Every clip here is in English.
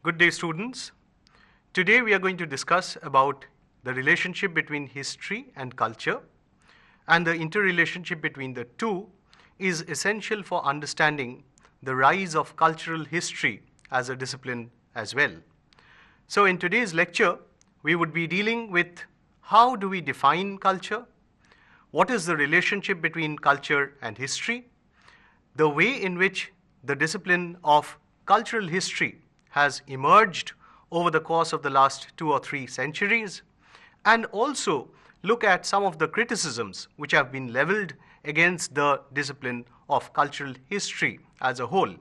Good day, students. Today we are going to discuss about the relationship between history and culture, and the interrelationship between the two is essential for understanding the rise of cultural history as a discipline as well. So in today's lecture, we would be dealing with how do we define culture, what is the relationship between culture and history, the way in which the discipline of cultural history has emerged over the course of the last 2 or 3 centuries, and also look at some of the criticisms which have been leveled against the discipline of cultural history as a whole,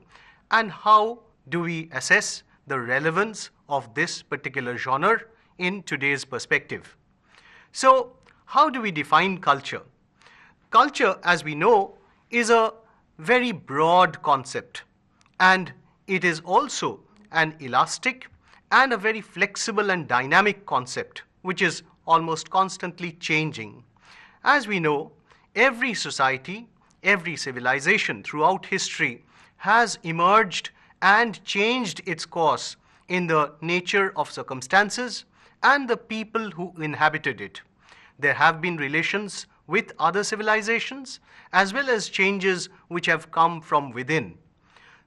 and how do we assess the relevance of this particular genre in today's perspective. So, how do we define culture? Culture, as we know, is a very broad concept, and it is also an elastic and a very flexible and dynamic concept, which is almost constantly changing. As we know, every society, every civilization throughout history has emerged and changed its course in the nature of circumstances and the people who inhabited it. There have been relations with other civilizations as well as changes which have come from within.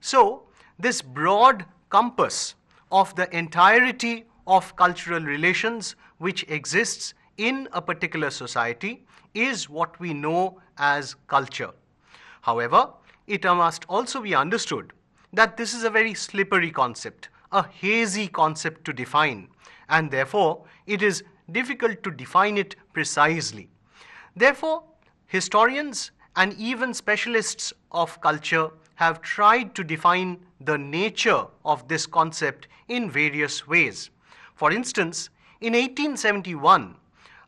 So, this broad compass of the entirety of cultural relations which exists in a particular society is what we know as culture. However, it must also be understood that this is a very slippery concept, a hazy concept to define, and therefore it is difficult to define it precisely. Therefore, historians and even specialists of culture have tried to define the nature of this concept in various ways. For instance, in 1871,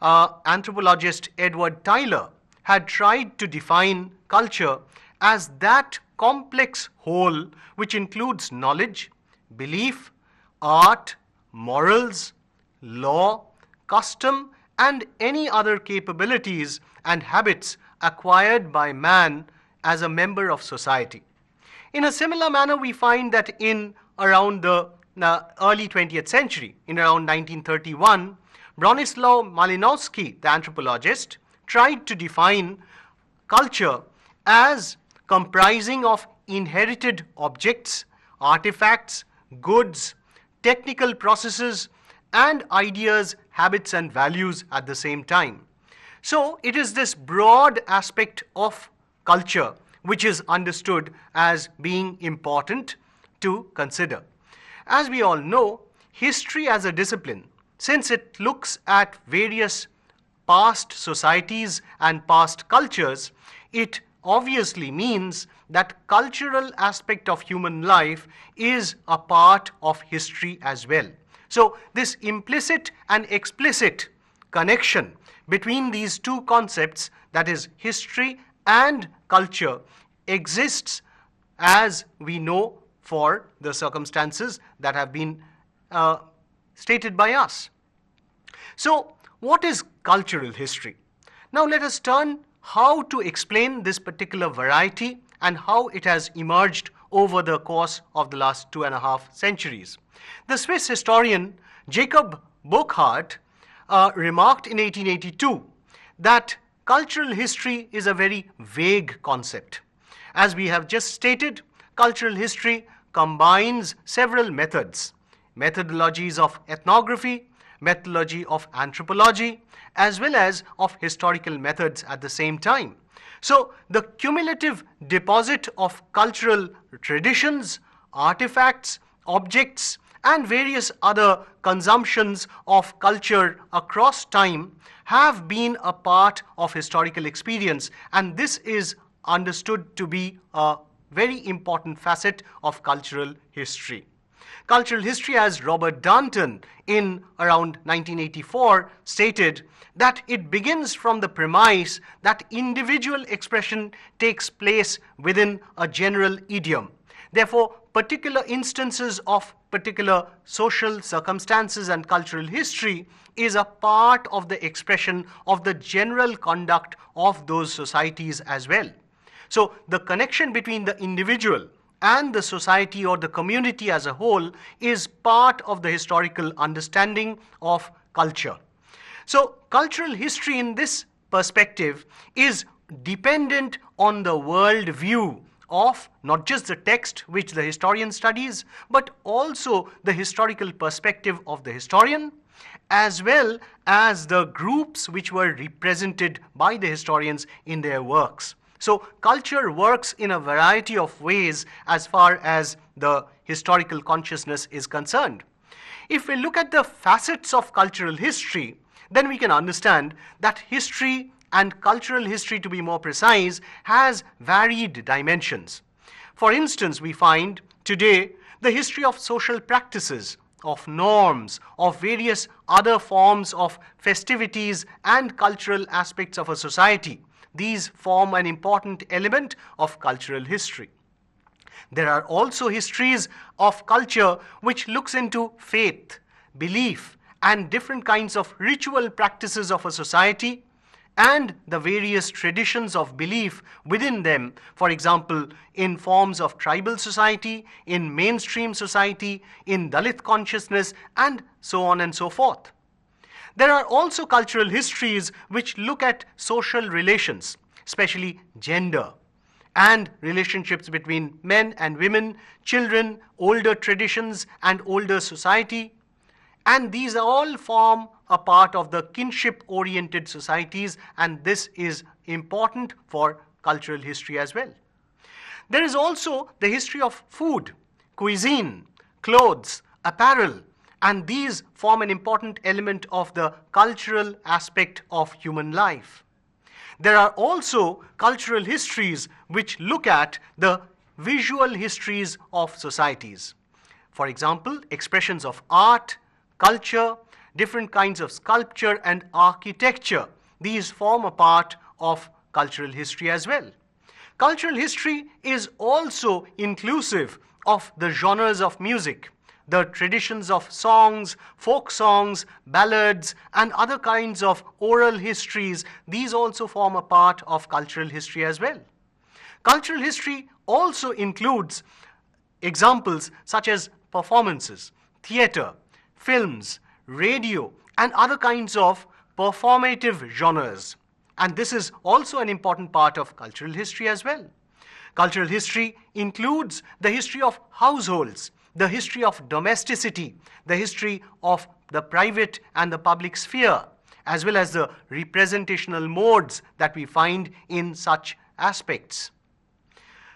anthropologist Edward Tylor had tried to define culture as that complex whole which includes knowledge, belief, art, morals, law, custom, and any other capabilities and habits acquired by man as a member of society. In a similar manner, we find that in around the early 20th century, in around 1931, Bronislaw Malinowski, the anthropologist, tried to define culture as comprising of inherited objects, artifacts, goods, technical processes, and ideas, habits, and values at the same time. So it is this broad aspect of culture which is understood as being important to consider. As we all know, history as a discipline, since it looks at various past societies and past cultures, it obviously means that cultural aspect of human life is a part of history as well. So this implicit and explicit connection between these two concepts, that is history and culture, exists as we know for the circumstances that have been stated by us. So, what is cultural history? Now let us turn how to explain this particular variety and how it has emerged over the course of the last 2.5 centuries. The Swiss historian Jacob Burckhardt remarked in 1882 that cultural history is a very vague concept. As we have just stated, cultural history combines several methods, methodologies of ethnography, methodology of anthropology, as well as of historical methods at the same time. So the cumulative deposit of cultural traditions, artifacts, objects, and various other consumptions of culture across time have been a part of historical experience, and this is understood to be a very important facet of cultural history. Cultural history, as Robert Darnton in around 1984 stated, that it begins from the premise that individual expression takes place within a general idiom. Therefore, particular instances of particular social circumstances and cultural history is a part of the expression of the general conduct of those societies as well. So the connection between the individual and the society or the community as a whole is part of the historical understanding of culture. So cultural history in this perspective is dependent on the world view of not just the text which the historian studies, but also the historical perspective of the historian, as well as the groups which were represented by the historians in their works. So culture works in a variety of ways as far as the historical consciousness is concerned. If we look at the facets of cultural history, then we can understand that history, and cultural history to be more precise, has varied dimensions. For instance, we find today the history of social practices, of norms, of various other forms of festivities and cultural aspects of a society. These form an important element of cultural history. There are also histories of culture which looks into faith, belief, and different kinds of ritual practices of a society, and the various traditions of belief within them, for example, in forms of tribal society, in mainstream society, in Dalit consciousness, and so on and so forth. There are also cultural histories which look at social relations, especially gender, and relationships between men and women, children, older traditions, and older society. And these all form a part of the kinship-oriented societies, and this is important for cultural history as well. There is also the history of food, cuisine, clothes, apparel, and these form an important element of the cultural aspect of human life. There are also cultural histories which look at the visual histories of societies. For example, expressions of art, culture, different kinds of sculpture and architecture. These form a part of cultural history as well. Cultural history is also inclusive of the genres of music, the traditions of songs, folk songs, ballads, and other kinds of oral histories. These also form a part of cultural history as well. Cultural history also includes examples such as performances, theater, films, radio, and other kinds of performative genres. And this is also an important part of cultural history as well. Cultural history includes the history of households, the history of domesticity, the history of the private and the public sphere, as well as the representational modes that we find in such aspects.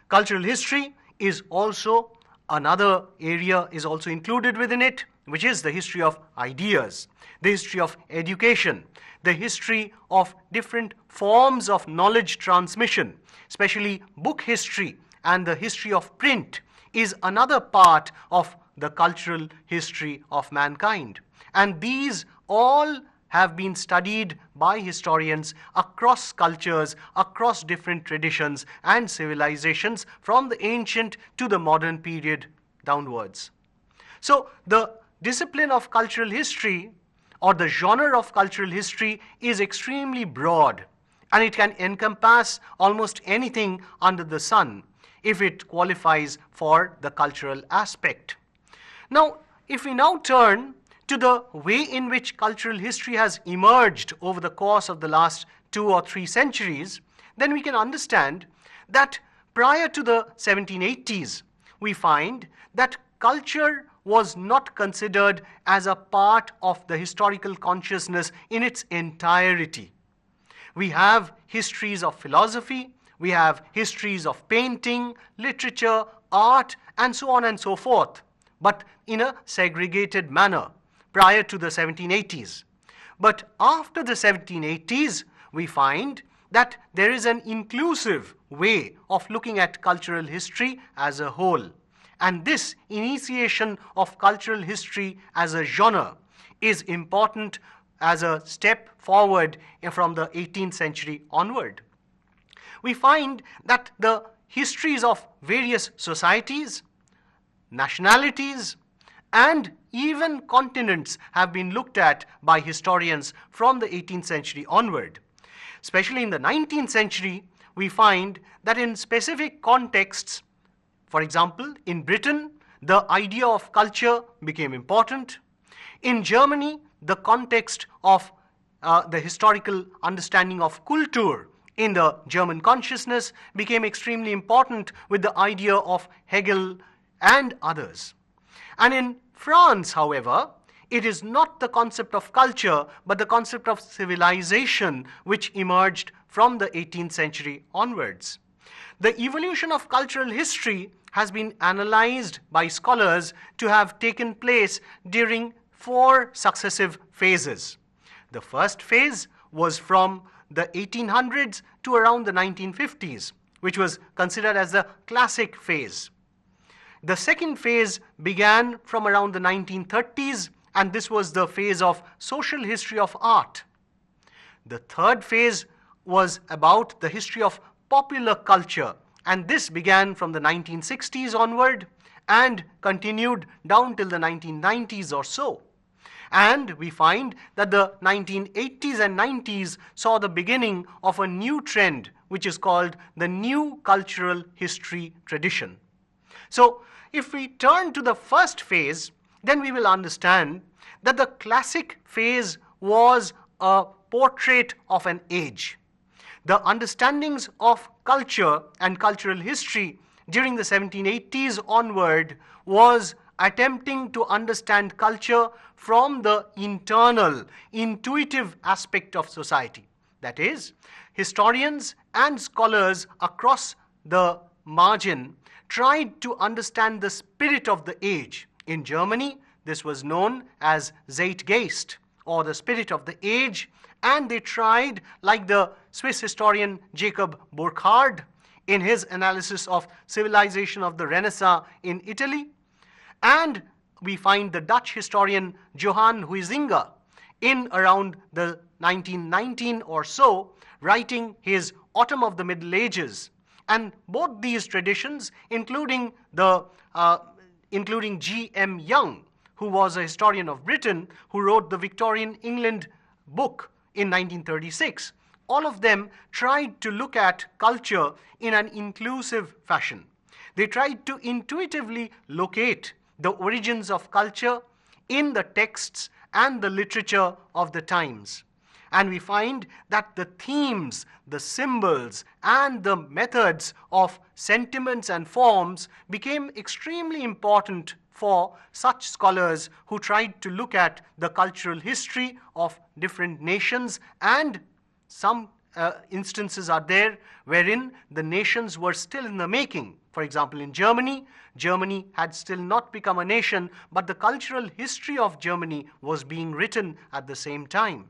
Cultural history is also another area is also included within it, which is the history of ideas, the history of education, the history of different forms of knowledge transmission, especially book history, and the history of print is another part of the cultural history of mankind. And these all have been studied by historians across cultures, across different traditions and civilizations, from the ancient to the modern period downwards. So the discipline of cultural history, or the genre of cultural history, is extremely broad, and it can encompass almost anything under the sun if it qualifies for the cultural aspect. Now, if we now turn to the way in which cultural history has emerged over the course of the last 2 or 3 centuries, then we can understand that prior to the 1780s, we find that culture was not considered as a part of the historical consciousness in its entirety. We have histories of philosophy, we have histories of painting, literature, art, and so on and so forth, but in a segregated manner prior to the 1780s. But after the 1780s, we find that there is an inclusive way of looking at cultural history as a whole. And this initiation of cultural history as a genre is important as a step forward from the 18th century onward. We find that the histories of various societies, nationalities, and even continents have been looked at by historians from the 18th century onward. Especially in the 19th century, we find that in specific contexts, For example, in Britain, the idea of culture became important. In Germany, the context of the historical understanding of Kultur in the German consciousness became extremely important with the idea of Hegel and others. And in France, however, it is not the concept of culture, but the concept of civilization which emerged from the 18th century onwards. The evolution of cultural history has been analyzed by scholars to have taken place during 4 successive phases. The first phase was from the 1800s to around the 1950s, which was considered as the classic phase. The second phase began from around the 1930s, and this was the phase of social history of art. The third phase was about the history of popular culture, and this began from the 1960s onward and continued down till the 1990s or so. And we find that the 1980s and 90s saw the beginning of a new trend, which is called the new cultural history tradition. So, if we turn to the first phase, then we will understand that the classic phase was a portrait of an age. The understandings of culture and cultural history during the 1780s onward was attempting to understand culture from the internal, intuitive aspect of society. That is, historians and scholars across the margin tried to understand the spirit of the age. In Germany, this was known as Zeitgeist, or the spirit of the age, and they tried, like the Swiss historian Jacob Burckhardt in his analysis of civilization of the Renaissance in Italy, and we find the Dutch historian Johan Huizinga in around the 1919 or so, writing his Autumn of the Middle Ages. And both these traditions, including G.M. Young, who was a historian of Britain, who wrote the Victorian England book in 1936, all of them tried to look at culture in an inclusive fashion. They tried to intuitively locate the origins of culture in the texts and the literature of the times. And we find that the themes, the symbols, and the methods of sentiments and forms became extremely important for such scholars who tried to look at the cultural history of different nations, and some instances are there wherein the nations were still in the making. For example, in Germany, Germany had still not become a nation, but the cultural history of Germany was being written at the same time.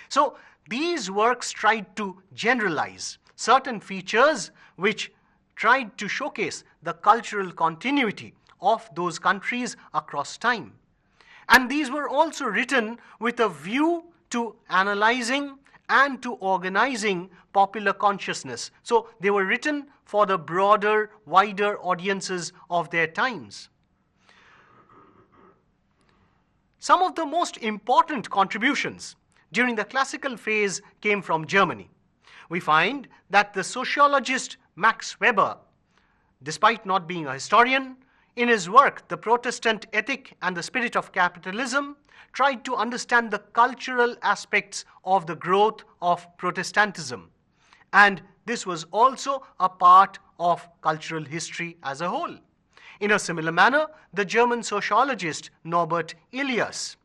So these works tried to generalize certain features which tried to showcase the cultural continuity of those countries across time. And these were also written with a view to analyzing and to organizing popular consciousness. So they were written for the broader, wider audiences of their times. Some of the most important contributions during the classical phase came from Germany. We find that the sociologist Max Weber, despite not being a historian, in his work, The Protestant Ethic and the Spirit of Capitalism, tried to understand the cultural aspects of the growth of Protestantism. And this was also a part of cultural history as a whole. In a similar manner, the German sociologist Norbert Elias,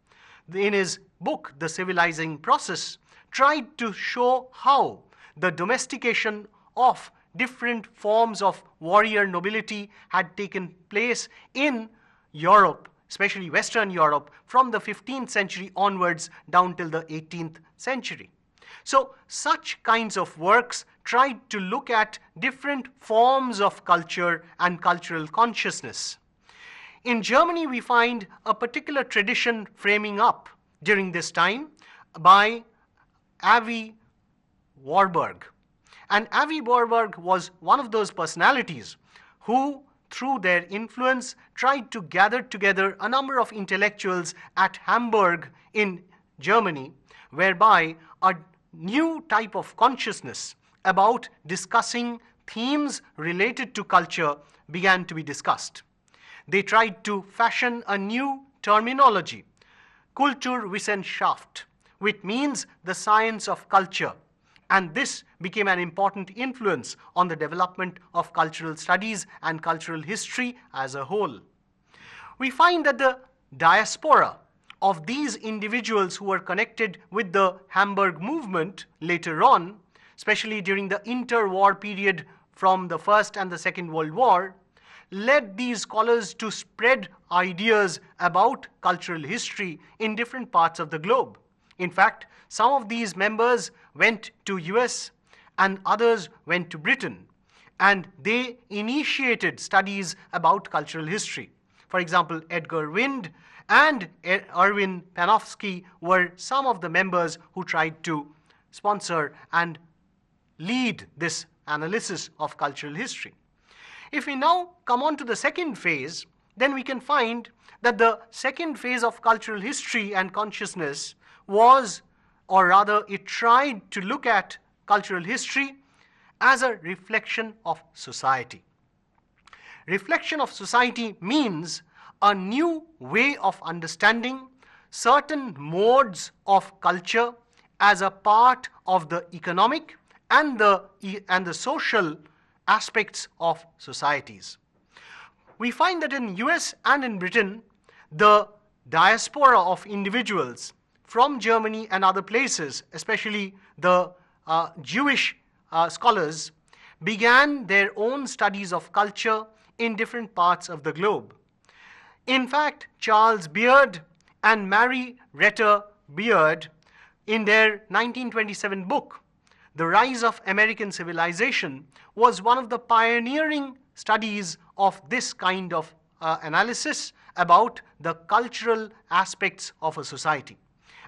in his book, The Civilizing Process, tried to show how the domestication of different forms of warrior nobility had taken place in Europe, especially Western Europe, from the 15th century onwards down till the 18th century. So such kinds of works tried to look at different forms of culture and cultural consciousness. In Germany, we find a particular tradition framing up during this time by Avi Warburg. And Avi Warburg was one of those personalities who, through their influence, tried to gather together a number of intellectuals at Hamburg in Germany, whereby a new type of consciousness about discussing themes related to culture began to be discussed. They tried to fashion a new terminology, Kulturwissenschaft, which means the science of culture. And this became an important influence on the development of cultural studies and cultural history as a whole. We find that the diaspora of these individuals who were connected with the Hamburg movement later on, especially during the interwar period from the First and the Second World War, led these scholars to spread ideas about cultural history in different parts of the globe. In fact, some of these members went to US and others went to Britain, and they initiated studies about cultural history. For example, Edgar Wind and Erwin Panofsky were some of the members who tried to sponsor and lead this analysis of cultural history. If we now come on to the second phase, then we can find that the second phase of cultural history and consciousness was, or rather it tried to look at cultural history as a reflection of society. Reflection of society means a new way of understanding certain modes of culture as a part of the economic and the social aspects of societies. We find that in US and in Britain, the diaspora of individuals from Germany and other places, especially the Jewish scholars, began their own studies of culture in different parts of the globe. In fact, Charles Beard and Mary Retta Beard, in their 1927 book, The Rise of American Civilization, was one of the pioneering studies of this kind of analysis about the cultural aspects of a society.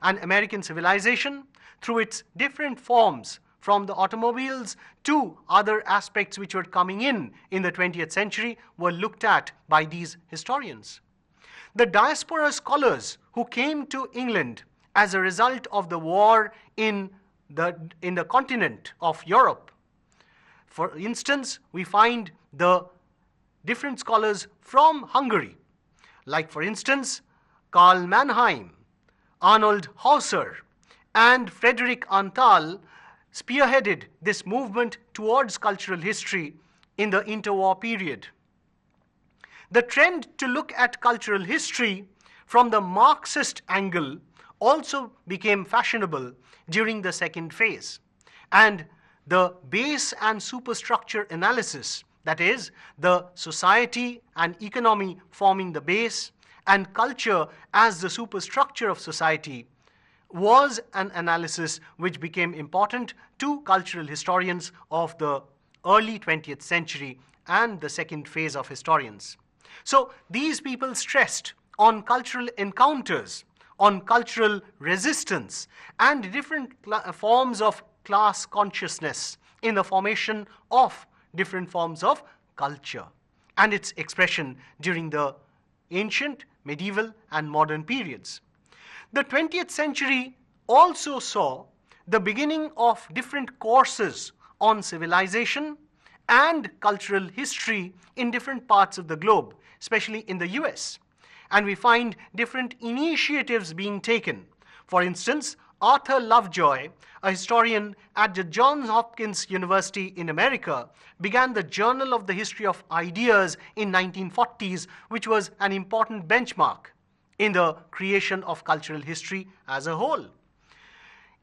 And American civilization, through its different forms, from the automobiles to other aspects which were coming in the 20th century, were looked at by these historians. The diaspora scholars who came to England as a result of the war in the continent of Europe. For instance, we find the different scholars from Hungary, like for instance, Karl Mannheim, Arnold Hauser, and Frederick Antal spearheaded this movement towards cultural history in the interwar period. The trend to look at cultural history from the Marxist angle also became fashionable during the second phase. And the base and superstructure analysis, that is, the society and economy forming the base and culture as the superstructure of society, was an analysis which became important to cultural historians of the early 20th century and the second phase of historians. So these people stressed on cultural encounters, on cultural resistance, and different forms of class consciousness in the formation of different forms of culture and its expression during the ancient, medieval, and modern periods. The 20th century also saw the beginning of different courses on civilization and cultural history in different parts of the globe, especially in the US. And we find different initiatives being taken. For instance, Arthur Lovejoy, a historian at the Johns Hopkins University in America, began the Journal of the History of Ideas in 1940s, which was an important benchmark in the creation of cultural history as a whole.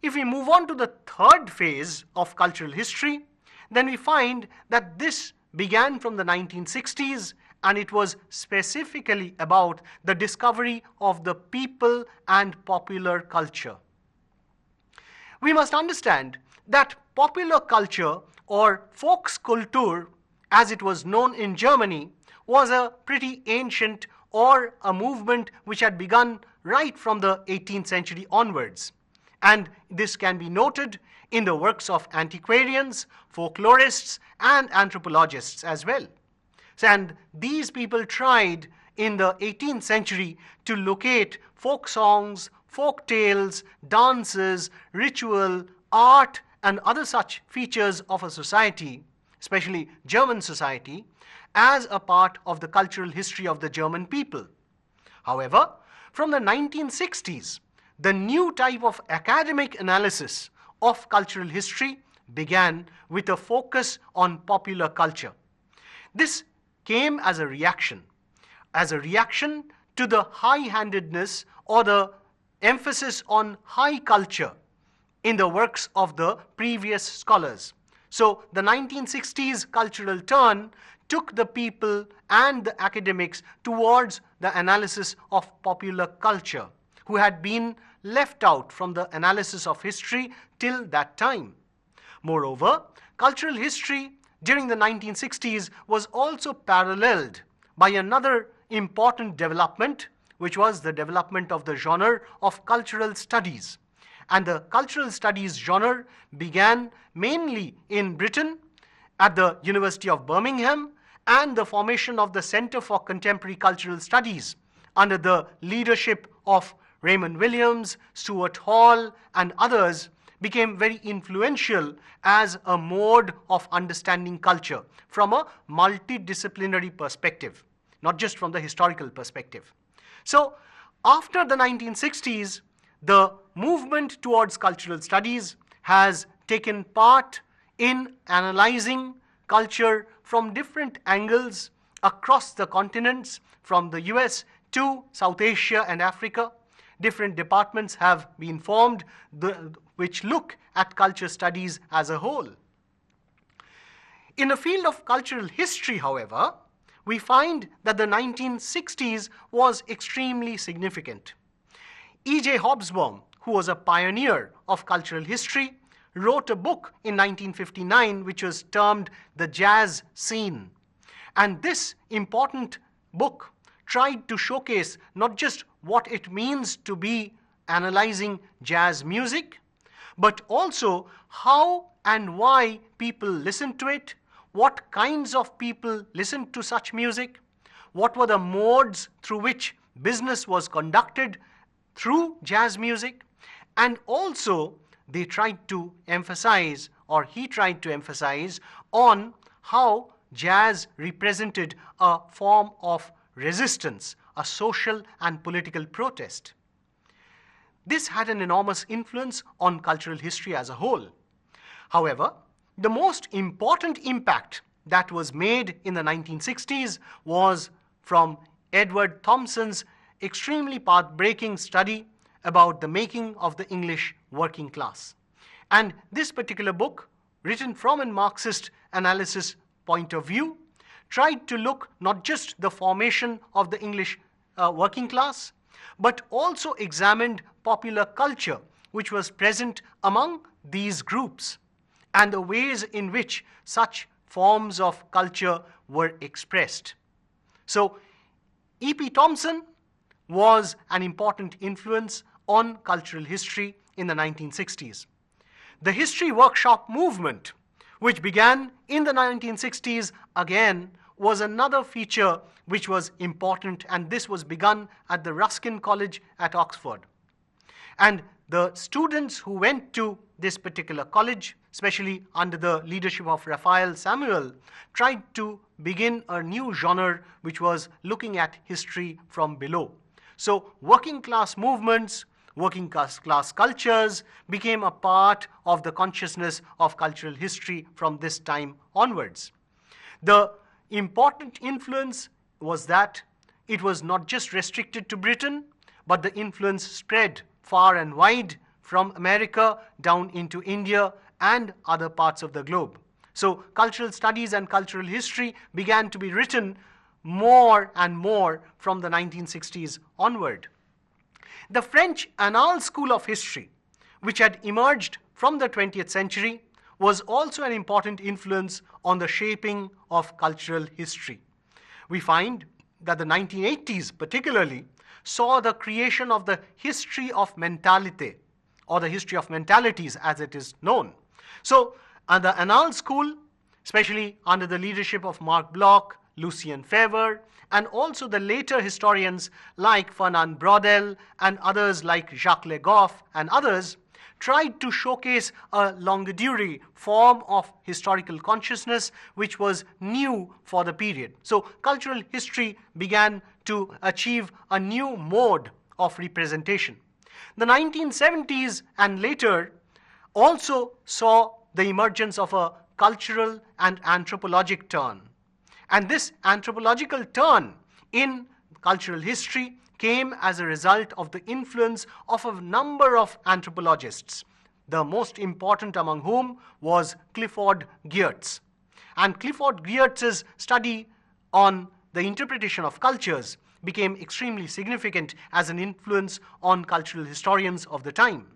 If we move on to the third phase of cultural history, then we find that this began from the 1960s, and it was specifically about the discovery of the people and popular culture. We must understand that popular culture, or Volkskultur, as it was known in Germany, was a pretty ancient or a movement which had begun right from the 18th century onwards. And this can be noted in the works of antiquarians, folklorists, and anthropologists as well. And these people tried in the 18th century to locate folk songs, folk tales, dances, ritual, art, and other such features of a society, especially German society, as a part of the cultural history of the German people. However, from the 1960s, the new type of academic analysis of cultural history began with a focus on popular culture. This came as a reaction to the high-handedness or the emphasis on high culture in the works of the previous scholars. So the 1960s cultural turn took the people and the academics towards the analysis of popular culture, who had been left out from the analysis of history till that time. Moreover, cultural history during the 1960s was also paralleled by another important development, which was the development of the genre of cultural studies. And the cultural studies genre began mainly in Britain at the University of Birmingham, and the formation of the Center for Contemporary Cultural Studies under the leadership of Raymond Williams, Stuart Hall, and others became very influential as a mode of understanding culture from a multidisciplinary perspective, not just from the historical perspective. So after the 1960s, the movement towards cultural studies has taken part in analyzing culture from different angles across the continents, from the US to South Asia and Africa. Different departments have been formed which look at culture studies as a whole. In the field of cultural history, however, we find that the 1960s was extremely significant. E.J. Hobsbawm, who was a pioneer of cultural history, wrote a book in 1959 which was termed The Jazz Scene. And this important book tried to showcase not just what it means to be analyzing jazz music, but also how and why people listen to it, what kinds of people listen to such music, what were the modes through which business was conducted through jazz music, and also they tried to emphasize, or he tried to emphasize, on how jazz represented a form of resistance, a social and political protest. This had an enormous influence on cultural history as a whole. However, the most important impact that was made in the 1960s was from Edward Thompson's extremely path-breaking study about the making of the English working class. And this particular book, written from a Marxist analysis point of view, tried to look not just the formation of the English working class, but also examined popular culture which was present among these groups and the ways in which such forms of culture were expressed. So E.P. Thompson was an important influence on cultural history in the 1960s. The history workshop movement, which began in the 1960s, again was another feature which was important, and this was begun at the Ruskin College at Oxford. And the students who went to this particular college, especially under the leadership of Raphael Samuel, tried to begin a new genre which was looking at history from below. So working class movements, working class cultures became a part of the consciousness of cultural history from this time onwards. The important influence was that it was not just restricted to Britain, but the influence spread far and wide from America down into India and other parts of the globe. So cultural studies and cultural history began to be written more and more from the 1960s onward. The French Annales School of History, which had emerged from the 20th century, was also an important influence on the shaping of cultural history. We find that the 1980s particularly saw the creation of the history of mentality, or the history of mentalities as it is known. So the Annales School, especially under the leadership of Marc Bloch, Lucien Febvre, and also the later historians like Fernand Braudel and others like Jacques Le Goff and others, tried to showcase a longue-durée form of historical consciousness which was new for the period. So cultural history began to achieve a new mode of representation. The 1970s and later also saw the emergence of a cultural and anthropologic turn. And this anthropological turn in cultural history came as a result of the influence of a number of anthropologists, the most important among whom was Clifford Geertz. And Clifford Geertz's study on the interpretation of cultures became extremely significant as an influence on cultural historians of the time.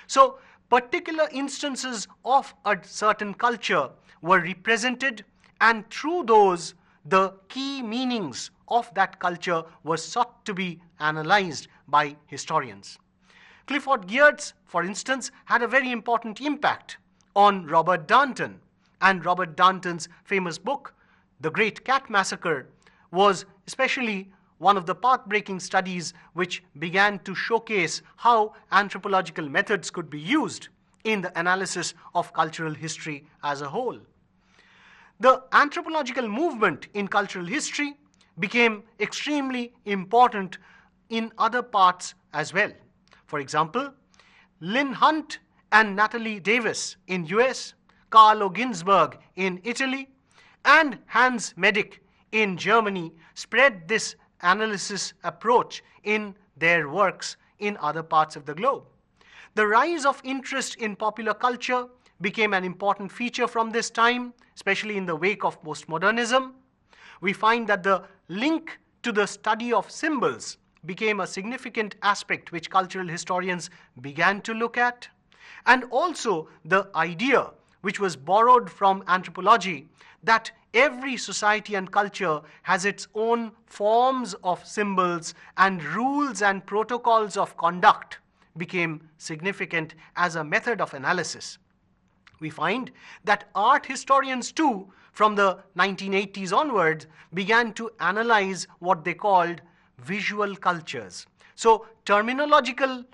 So, particular instances of a certain culture were represented, and through those, the key meanings of that culture were sought to be analyzed by historians. Clifford Geertz, for instance, had a very important impact on Robert Darnton, and Robert Darnton's famous book, The Great Cat Massacre, was especially one of the path-breaking studies which began to showcase how anthropological methods could be used in the analysis of cultural history as a whole. The anthropological movement in cultural history became extremely important in other parts as well. For example, Lynn Hunt and Natalie Davis in US, Carlo Ginzburg in Italy, and Hans Medic in Germany spread this analysis approach in their works in other parts of the globe. The rise of interest in popular culture became an important feature from this time, especially in the wake of postmodernism. We find that the link to the study of symbols became a significant aspect which cultural historians began to look at. And also the idea, which was borrowed from anthropology, that every society and culture has its own forms of symbols and rules and protocols of conduct, became significant as a method of analysis. We find that art historians too, from the 1980s onwards, began to analyze what they called visual cultures. So terminological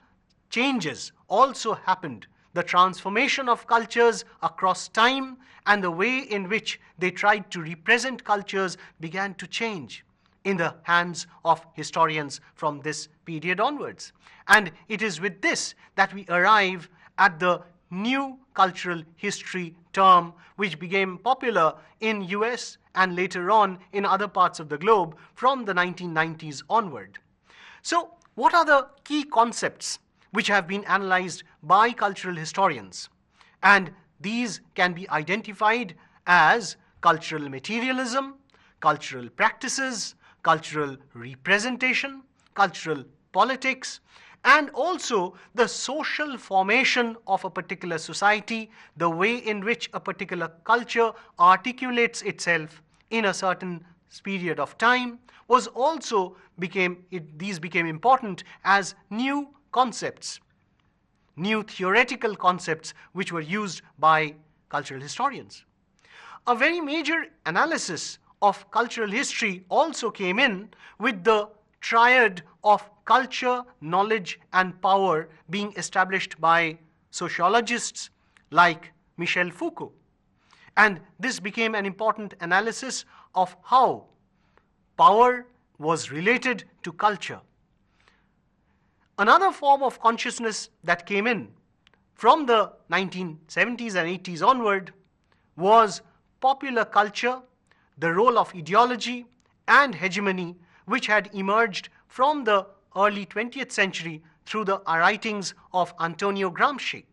changes also happened. The transformation of cultures across time and the way in which they tried to represent cultures began to change in the hands of historians from this period onwards. And it is with this that we arrive at the new cultural history term, which became popular in US and later on in other parts of the globe from the 1990s onward. So, what are the key concepts which have been analyzed by cultural historians? And these can be identified as cultural materialism, cultural practices, cultural representation, cultural politics, and also the social formation of a particular society, the way in which a particular culture articulates itself in a certain period of time, was also these became important as new concepts, new theoretical concepts which were used by cultural historians. A very major analysis of cultural history also came in with the triad of culture, knowledge, and power being established by sociologists like Michel Foucault. And this became an important analysis of how power was related to culture. Another form of consciousness that came in from the 1970s and 80s onward was popular culture, the role of ideology and hegemony, which had emerged from the early 20th century through the writings of Antonio Gramsci.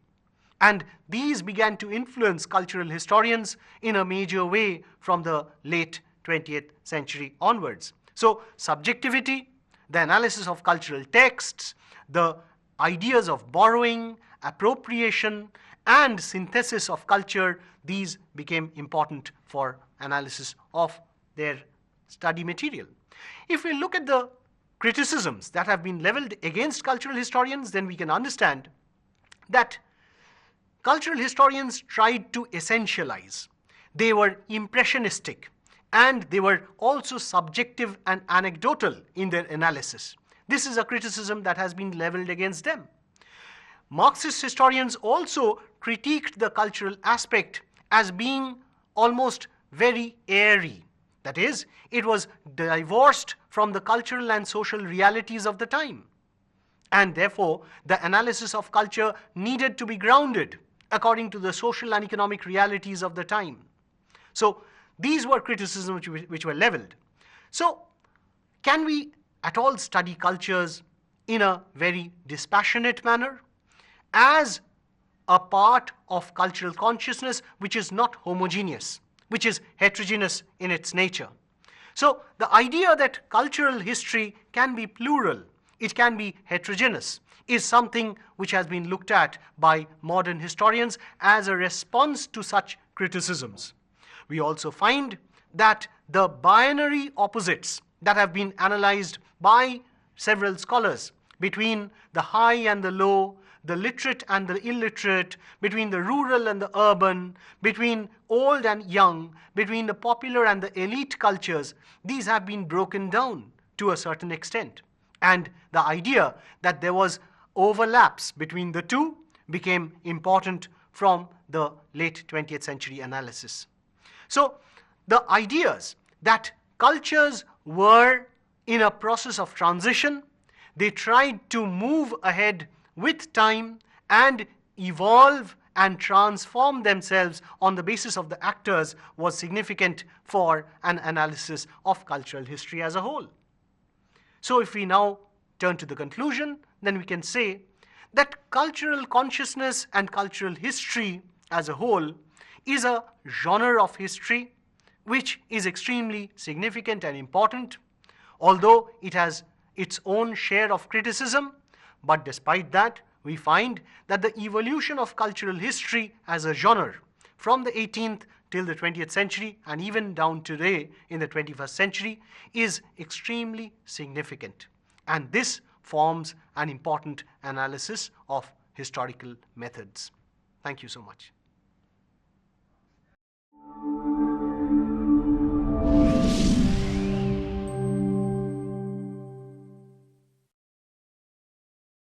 And these began to influence cultural historians in a major way from the late 20th century onwards. So subjectivity, the analysis of cultural texts, the ideas of borrowing, appropriation, and synthesis of culture, these became important for analysis of their study material. If we look at the criticisms that have been leveled against cultural historians, then we can understand that cultural historians tried to essentialize. They were impressionistic, and they were also subjective and anecdotal in their analysis. This is a criticism that has been leveled against them. Marxist historians also critiqued the cultural aspect as being almost very airy. That is, it was divorced from the cultural and social realities of the time. And therefore, the analysis of culture needed to be grounded according to the social and economic realities of the time. So these were criticisms which were leveled. So can we at all study cultures in a very dispassionate manner as a part of cultural consciousness which is not homogeneous, which is heterogeneous in its nature? So the idea that cultural history can be plural, it can be heterogeneous, is something which has been looked at by modern historians as a response to such criticisms. We also find that the binary opposites that have been analyzed by several scholars between the high and the low, the literate and the illiterate, between the rural and the urban, between old and young, between the popular and the elite cultures, these have been broken down to a certain extent. And the idea that there was overlaps between the two became important from the late 20th century analysis. So the ideas that cultures were in a process of transition, they tried to move ahead with time and evolve and transform themselves on the basis of the actors, was significant for an analysis of cultural history as a whole. So if we now turn to the conclusion, then we can say that cultural consciousness and cultural history as a whole is a genre of history which is extremely significant and important, although it has its own share of criticism. But despite that, we find that the evolution of cultural history as a genre from the 18th till the 20th century and even down today in the 21st century is extremely significant. And this forms an important analysis of historical methods. Thank you so much.